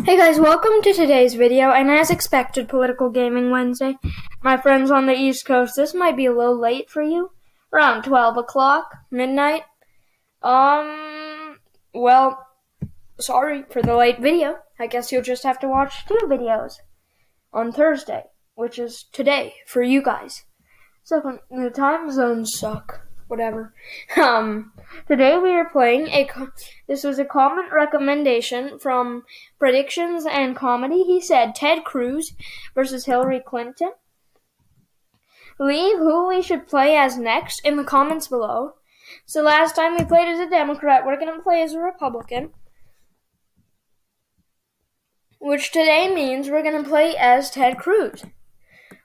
Hey guys, welcome to today's video, and as expected, Political Gaming Wednesday. My friends on the East Coast, this might be a little late for you. Around 12 o'clock, midnight. Well, sorry for the late video. I guess you'll just have to watch 2 videos on Thursday, which is today for you guys. So, the time zones suck. Whatever. Today we are playing this was a comment recommendation from Predictions and Comedy. He said Ted Cruz versus Hillary Clinton. Leave who we should play as next in the comments below. So last time we played as a Democrat, we're going to play as a Republican. Which today means we're going to play as Ted Cruz.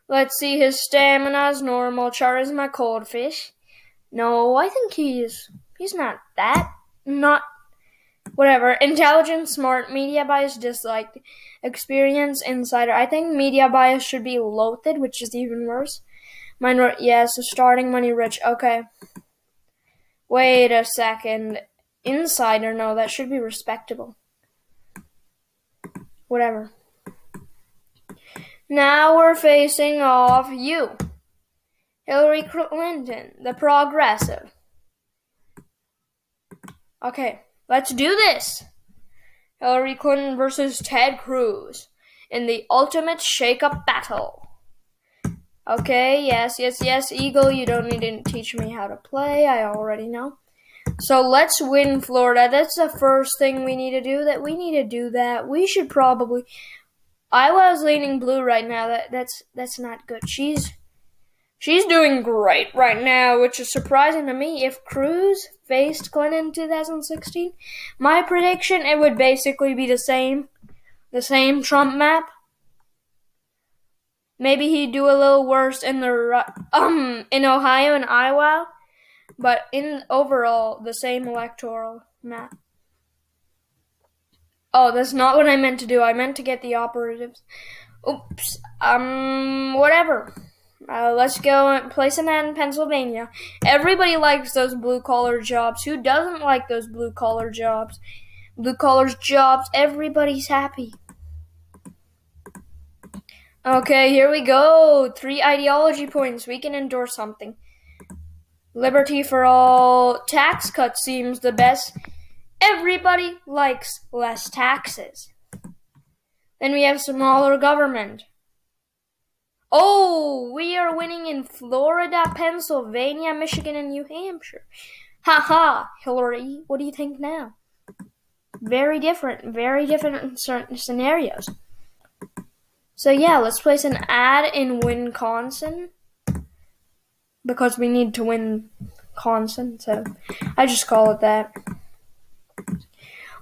Let's see, his stamina's normal, charisma cold fish. No, I think he's not that. Whatever. Intelligent, smart, media bias, disliked, experience, insider. I think media bias should be loathed, which is even worse. Yes, starting money, rich. Okay. Wait a second. Insider, no, that should be respectable. Whatever. Now we're facing off you. Hillary Clinton, the progressive. Okay, let's do this. Hillary Clinton versus Ted Cruz in the ultimate shake-up battle. Okay, yes, Eagle, you don't need to teach me how to play. I already know. So let's win Florida. That's the first thing we need to do. We should probably... I was leaning blue right now. That's not good. She's doing great right now, which is surprising to me. If Cruz faced Clinton in 2016, my prediction, it would basically be the same Trump map. Maybe he'd do a little worse in in Ohio and Iowa, but in overall, the same electoral map. Oh, that's not what I meant to do. I meant to get the operatives. Oops. Whatever. Let's go and place an ad in Pennsylvania. Everybody likes those blue-collar jobs. Who doesn't like those blue-collar jobs? Blue-collar jobs, everybody's happy. Okay, here we go. 3 ideology points. We can endorse something. Liberty for all. Tax cut seems the best. Everybody likes less taxes. Then we have smaller government. Oh, we are winning in Florida, Pennsylvania, Michigan, and New Hampshire. Haha, Hillary, what do you think now? Very different scenarios. So yeah, let's place an ad in Wisconsin because we need to win Wisconsin, so I just call it that.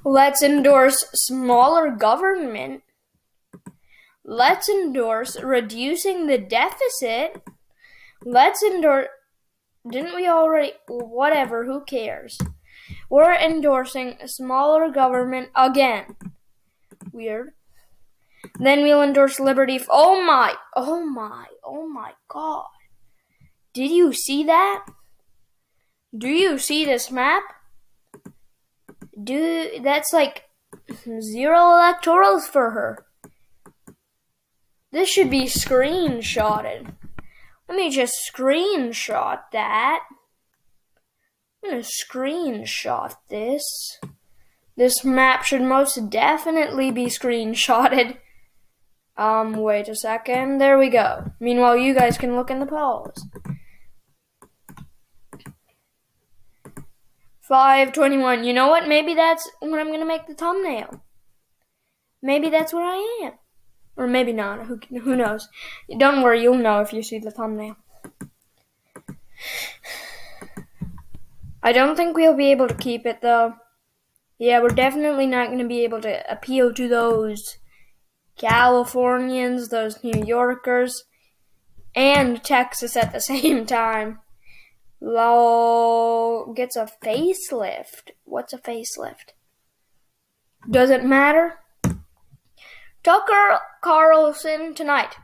Let's endorse smaller government. Let's endorse reducing the deficit. Let's endorse... Didn't we already... Whatever, who cares? We're endorsing smaller government again. Weird. Then we'll endorse liberty... Oh my God. Did you see that? Do you see this map? Dude, that's like 0 electorals for her. This should be screenshotted. Let me just screenshot that. I'm going to screenshot this. This map should most definitely be screenshotted. Wait a second. There we go. Meanwhile, you guys can look in the polls. 521. You know what? Maybe that's what I'm going to make the thumbnail. Maybe that's what I am. Or maybe not. Who knows? Don't worry, you'll know if you see the thumbnail. I don't think we'll be able to keep it, though. Yeah, we're definitely not going to be able to appeal to those Californians, those New Yorkers, and Texas at the same time. LOL gets a facelift. What's a facelift? Does it matter? Tucker Carlson tonight.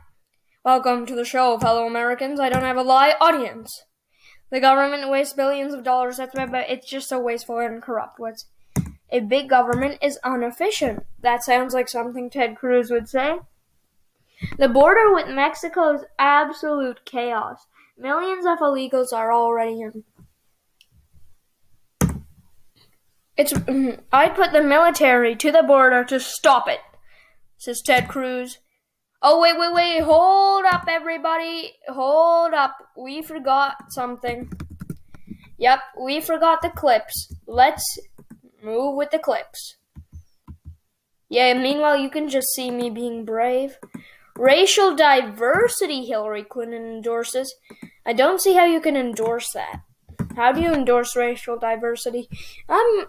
Welcome to the show, fellow Americans. I don't have a live audience. The government wastes billions of dollars. That's why, but it's just so wasteful and corrupt. A big government is inefficient. That sounds like something Ted Cruz would say. The border with Mexico is absolute chaos. Millions of illegals are already in. I'd put the military to the border to stop it, says Ted Cruz. Oh, wait. Hold up, everybody. Hold up. We forgot something. Yep, we forgot the clips. Let's move with the clips. Yeah, meanwhile, you can just see me being brave. Racial diversity, Hillary Clinton endorses. I don't see how you can endorse that. How do you endorse racial diversity? I'm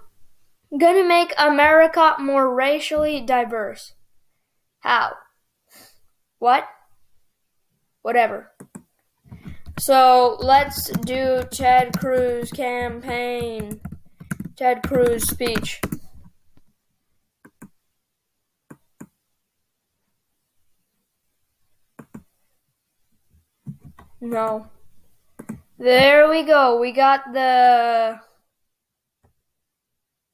gonna make America more racially diverse. How? What? Whatever. So, let's do Ted Cruz campaign. Ted Cruz speech. No. There we go. We got the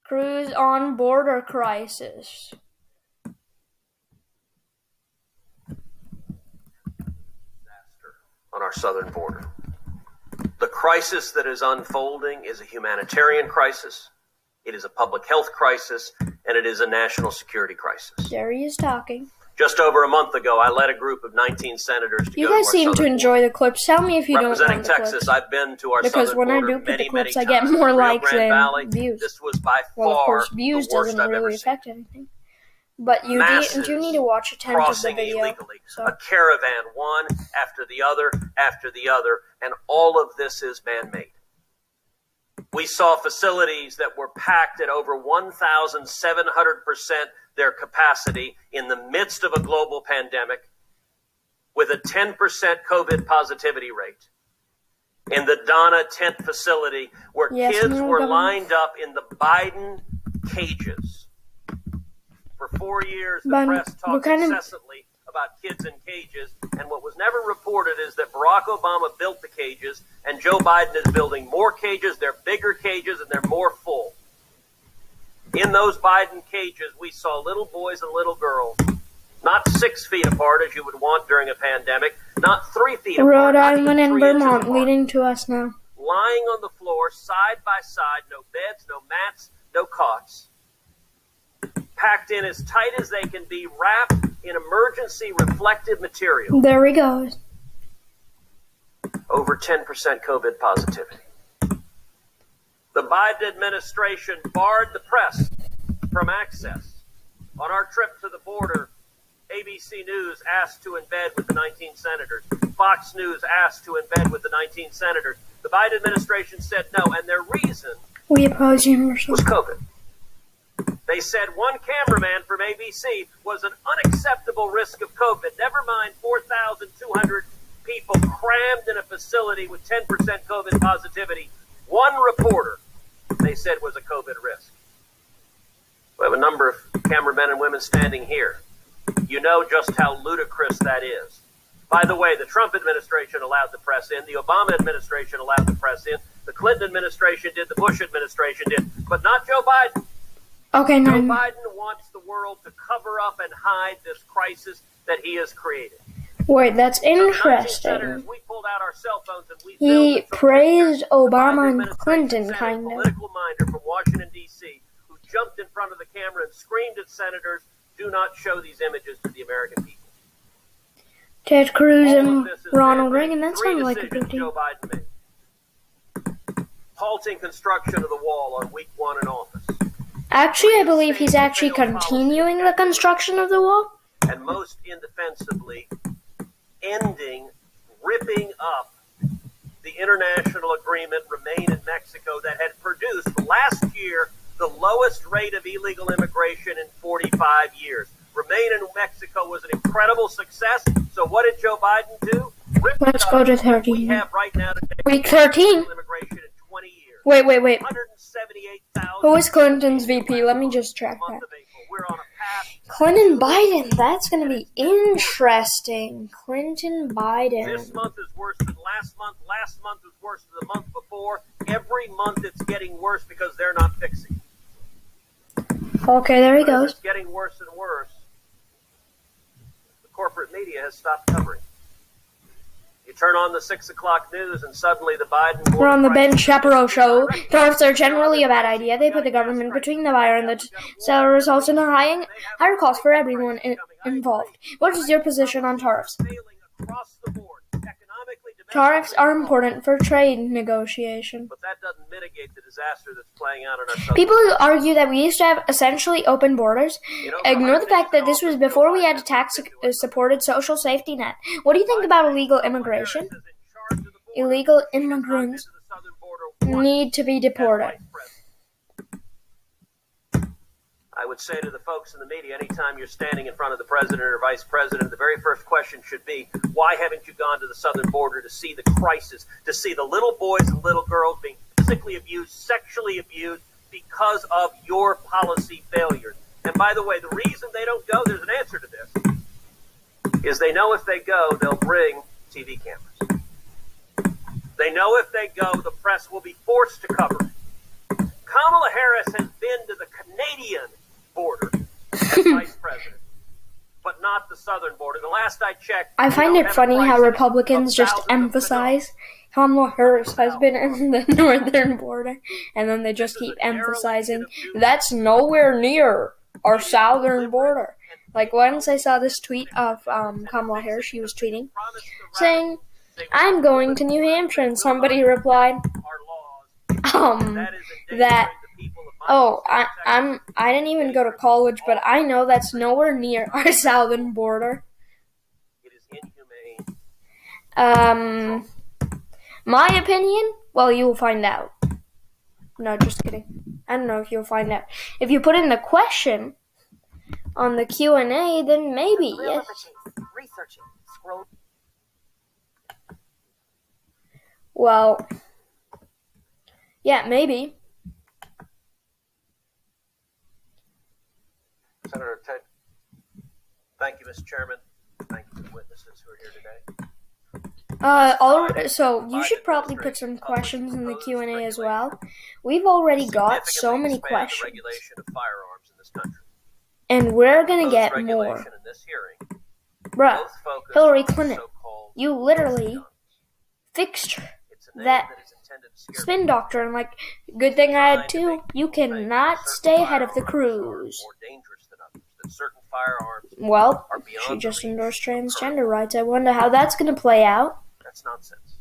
Cruz on border crisis. On our southern border. The crisis that is unfolding is a humanitarian crisis, it is a public health crisis, and it is a national security crisis. There he is talking. Just over a month ago, I led a group of 19 senators to You go to our guys seem to enjoy the clips. Tell me if you don't want the clips. Representing Texas, I've been to our because southern when border I do put the clips, many I get times. more Rio likes Grande than Valley, views. This was by Well, of far course, views the worst doesn't I've really ever seen. affect anything. But you do need to watch a tenth of the Crossing video. illegally, So. a caravan, one after the other, and all of this is man-made. We saw facilities that were packed at over 1,700% their capacity in the midst of a global pandemic with a 10% COVID positivity rate. In the Donna tent facility where kids were lined up in the Biden cages. For 4 years, the press talked incessantly about kids in cages, and what was never reported is that Barack Obama built the cages, and Joe Biden is building more cages. They're bigger cages, and they're more full. In those Biden cages, we saw little boys and little girls, not 6 feet apart as you would want during a pandemic, not 3 feet apart. Rhode Island and Vermont leading to us now. Lying on the floor, side by side, no beds, no mats, no cots. Packed in as tight as they can be, wrapped in emergency reflective material. There he goes. Over 10% COVID positivity. The Biden administration barred the press from access. On our trip to the border, ABC News asked to embed with the 19 senators. Fox News asked to embed with the 19 senators. The Biden administration said no, and their reason was COVID. They said one cameraman from ABC was an unacceptable risk of COVID. Never mind 4,200 people crammed in a facility with 10% COVID positivity. One reporter, they said, was a COVID risk. We have a number of cameramen and women standing here. You know just how ludicrous that is. By the way, the Trump administration allowed the press in. The Obama administration allowed the press in. The Clinton administration did. The Bush administration did. But not Joe Biden. Okay, Joe Biden wants the world to cover up and hide this crisis that he has created. Wait, that's interesting. He praised Obama and Clinton, kind of. Political minder from Washington, D.C., who jumped in front of the camera and screamed at senators, "Do not show these images to the American people." Ted Cruz and Ronald Reagan, that sounded like a good Joe deal. Biden made. Halting construction of the wall on week 1 in office. Actually, I believe he's actually continuing the construction of the wall. And most indefensibly, ripping up the international agreement, Remain in Mexico, that had produced last year the lowest rate of illegal immigration in 45 years. Remain in Mexico was an incredible success. So what did Joe Biden do? Let's go to 13. We have right now today Week 13. Immigration in 20 years. Wait. 178,000. Who is Clinton's VP? Let me just check that. We're on a path. Clinton Biden. That's going to be interesting. Clinton Biden. This month is worse than last month. Last month was worse than the month before. Every month it's getting worse because they're not fixing it. Okay, there he But goes. as it's getting worse and worse, the corporate media has stopped covering. You turn on the 6 o'clock news and suddenly the Biden... We're on the Ben Shapiro show. Tariffs are generally a bad idea. They put the government between the buyer and the seller, results in a higher cost for everyone involved. What is your position on tariffs? Tariffs are important for trade negotiation. But that doesn't mitigate the disaster that's playing out in our southern People who argue that we used to have essentially open borders ignore the fact that this was before we had a tax-supported social safety net. What do you think about illegal immigration? Illegal immigrants need to be deported. I would say to the folks in the media, anytime you're standing in front of the president or vice president, the very first question should be, why haven't you gone to the southern border to see the crisis, to see the little boys and little girls being physically abused, sexually abused because of your policy failures? And by the way, the reason they don't go, there's an answer to this, is they know if they go, they'll bring TV cameras. They know if they go, the press will be forced to cover it. Kamala Harris has been to the Canadian border as vice president, but not the southern border. The last I checked, I find it funny how Republicans just emphasize Kamala Harris has been in the northern border, and then they just keep emphasizing that's nowhere near our southern border. Like once I saw this tweet of Kamala Harris, she was tweeting, saying, "I'm going to New Hampshire," and somebody replied, that, oh, I didn't even go to college, but I know that's nowhere near our southern border. It is inhumane. My opinion? Well, you'll find out. No, just kidding. I don't know if you'll find out. If you put in the question on the Q&A, then maybe, yes. Researching. Scroll. Well, yeah, maybe. Senator Ted, thank you, Mr. Chairman. Thank you to the witnesses who are here today. So you should probably put some questions in the Q&A as well. We've already got so many questions, regulation of firearms in this country. And we're gonna get more. In this hearing, Bruh, Hillary Clinton, you literally fixed that spin doctrine. Like, good thing I had two. You cannot stay ahead of the Cruz. Well, she just endorsed transgender rights. I wonder how that's going to play out. That's nonsense.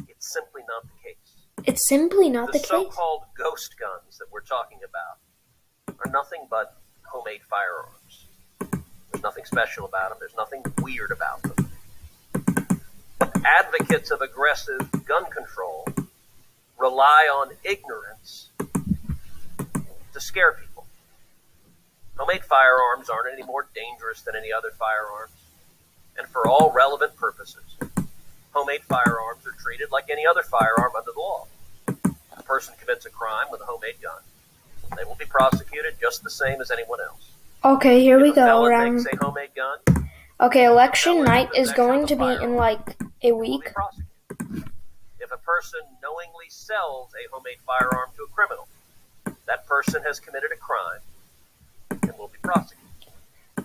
It's simply not the case. It's simply not the case. The so-called ghost guns that we're talking about are nothing but homemade firearms. There's nothing special about them. There's nothing weird about them. But advocates of aggressive gun control rely on ignorance to scare people. Homemade firearms aren't any more dangerous than any other firearms. And for all relevant purposes, homemade firearms are treated like any other firearm under the law. If a person commits a crime with a homemade gun, they will be prosecuted just the same as anyone else. Okay, here we go. Makes a homemade gun, okay, election night is going to be in like a week. If a person knowingly sells a homemade firearm to a criminal, that person has committed a crime and will be prosecuted.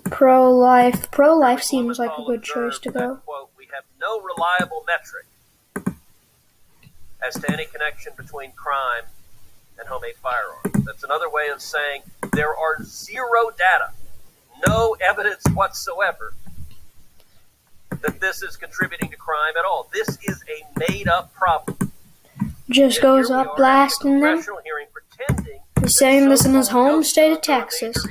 Pro-life. Pro-life seems like a good choice to go. Quote, we have no reliable metric as to any connection between crime and homemade firearms. That's another way of saying there are zero data, no evidence whatsoever that this is contributing to crime at all. This is a made-up problem. Just goes up blasting them. He's saying this in his home state of Texas.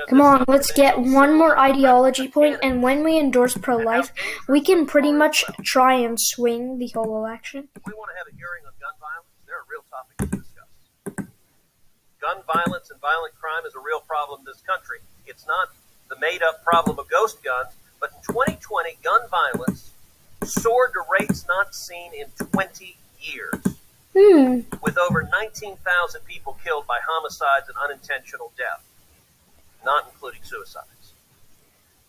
Come on, let's get one more ideology point, and when we endorse pro-life, we can pretty much try and swing the whole election. We want to have a hearing on gun violence. They're a real topic to discuss. Gun violence and violent crime is a real problem in this country. It's not the made-up problem of ghost guns, but in 2020, gun violence soared to rates not seen in 20 years. With over 19,000 people killed by homicides and unintentional death, not including suicides.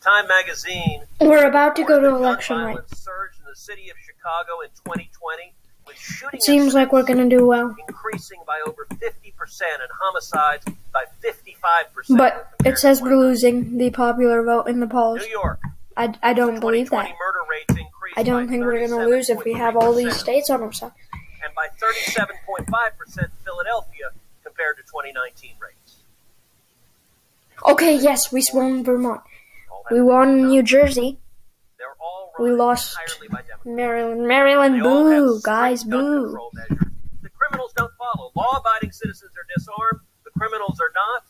Time magazine. We're about to go to election night. Surged in the city of Chicago in 2020 with shooting It seems like we're going to do well. increasing by over 50% and homicides by 55%. But it says we're losing the popular vote in the polls. New York. I don't believe that. Murder rates increased I don't think we're going to lose if we have all these states on our side. And by 37.5% in Philadelphia compared to 2019 rates. Okay, yes, we won Vermont. We won New Jersey. We lost Maryland. Maryland, boo, guys, boo. The criminals don't follow. Law-abiding citizens are disarmed. The criminals are not.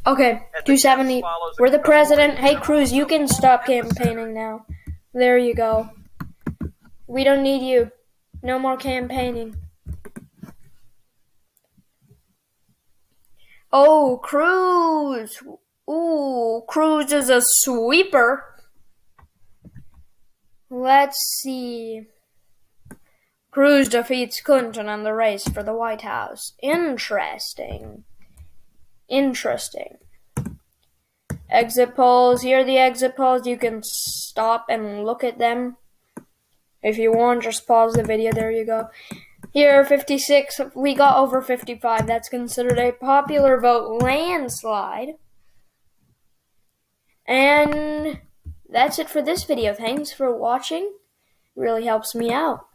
Okay, 270. We're the president. Hey, Cruz, you can stop campaigning now. There you go. We don't need you. No more campaigning. Oh, Cruz. Ooh, Cruz is a sweeper. Let's see. Cruz defeats Clinton in the race for the White House. Interesting. Interesting. Exit polls. Here are the exit polls. You can stop and look at them. If you want, just pause the video. There you go. Here, 56. We got over 55. That's considered a popular vote landslide. And that's it for this video. Thanks for watching. It really helps me out.